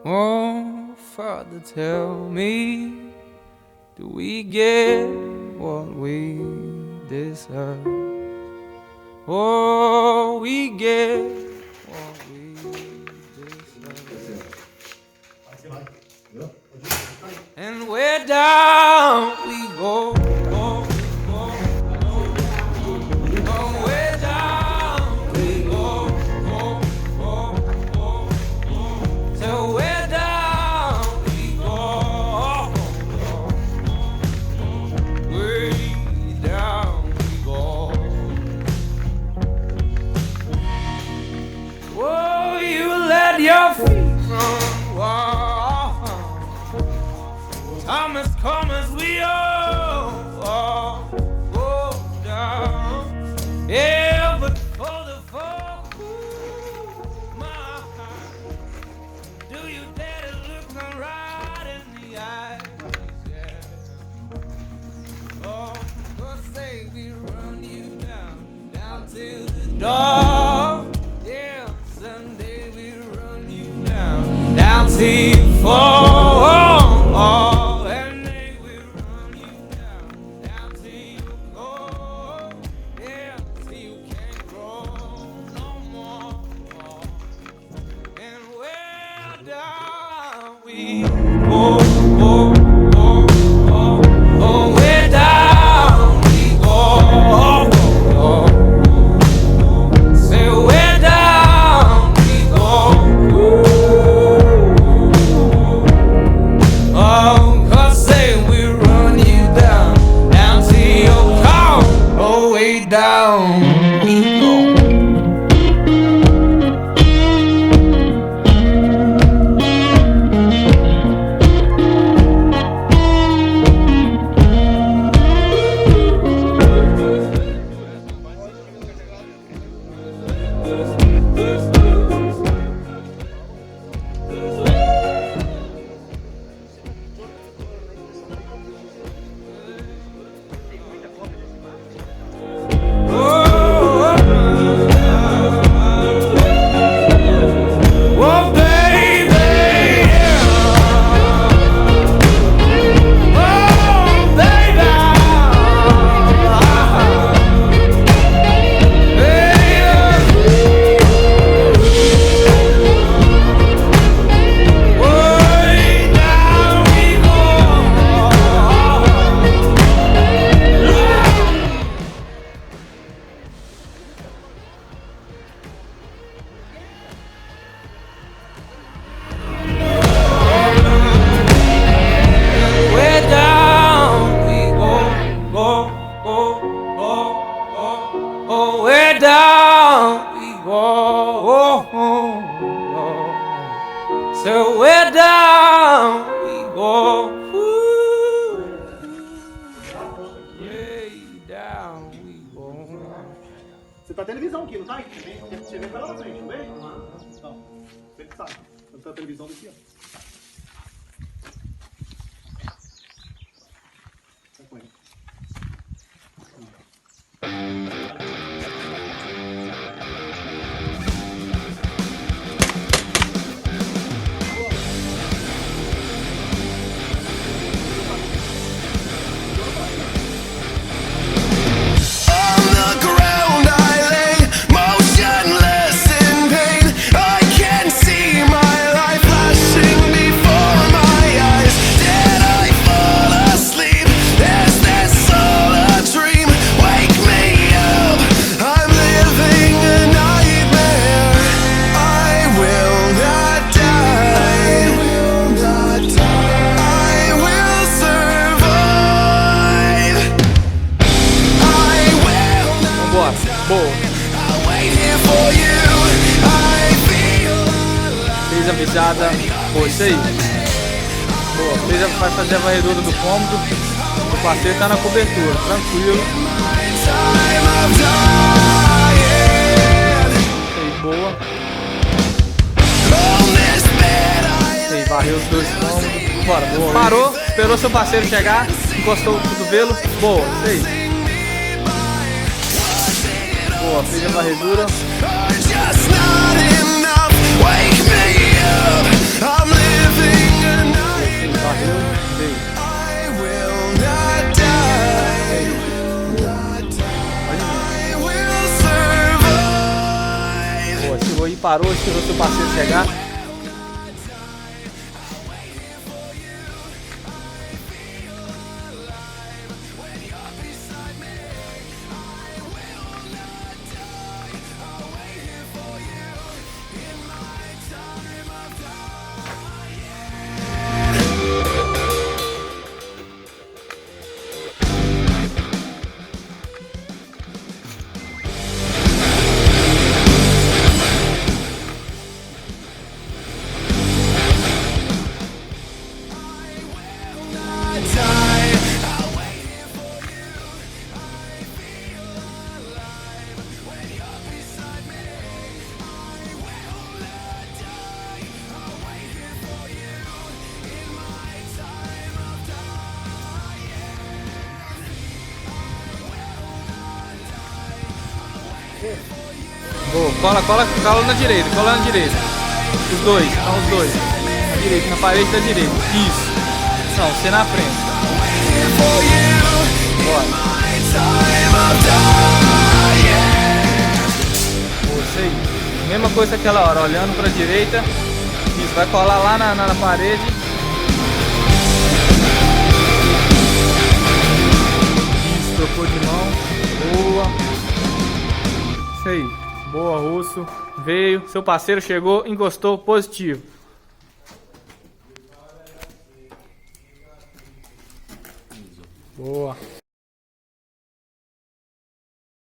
Oh, Father, tell me, do we get what we deserve? Oh, we get what we deserve. And where down we go, go, go, go. Oh, where down we go, go, go, go, go. So where down we go, way down we go. Oh, you let your feet run wild. Thomas, come as we all go down. Yeah, but for the fall, my heart, do you dare to look me right in the eyes? Yeah. Oh, 'cause say we run you down, down to the door. Yeah, Sunday we run you down, down till you fall. And they will run you down, down till you go. Yeah, till you can't grow no more. And where down we go, go, go, go. Oh, where down we go, go, go. Say where down we go. Oh, 'cause say we run you down, down to your car. Oh, way down we go. Oh, baby, oh, baby, way down we go. Where down we go, go, go, go, go. Oh, where down we go, go. So where down we go, way down we go. Você tá televisão aqui, não tá? Você vê pela frente, não vê? Então, você que sabe. Você tá televisão daqui, ó. Acompanha. On the ground I lay, motionless in pain. I can see my life flashing before my eyes. Did I fall asleep? Is this all a dream? Wake me up, I'm living a nightmare. I will not die. I will survive. I will not. Vambora, boa. I'll wait here for you. I feel alive. Fez a visada, pô, isso aí. Boa, vai fazer a varredura do cômodo. O parceiro tá na cobertura, tranquilo. Time of dying. Isso aí, boa. On this bed I Isso aí, varreu os dois cômodos. Bora, boa. Parou, esperou seu parceiro chegar, encostou o cotovelo. Boa, isso aí. Boa, fez a varredura. are just not enough. Wake me up. I'm living parou, esperou seu parceiro chegar. Boa, cola na direita, cola na direita. Os dois. Na direita, na parede da direita. Isso. Não, você na frente. Bora. Você aí. Mesma coisa aquela hora, olhando pra direita. Isso, vai colar lá na parede. Isso, trocou de mão. Boa. Isso aí. Boa, Russo. Veio, seu parceiro chegou, encostou, positivo. Boa.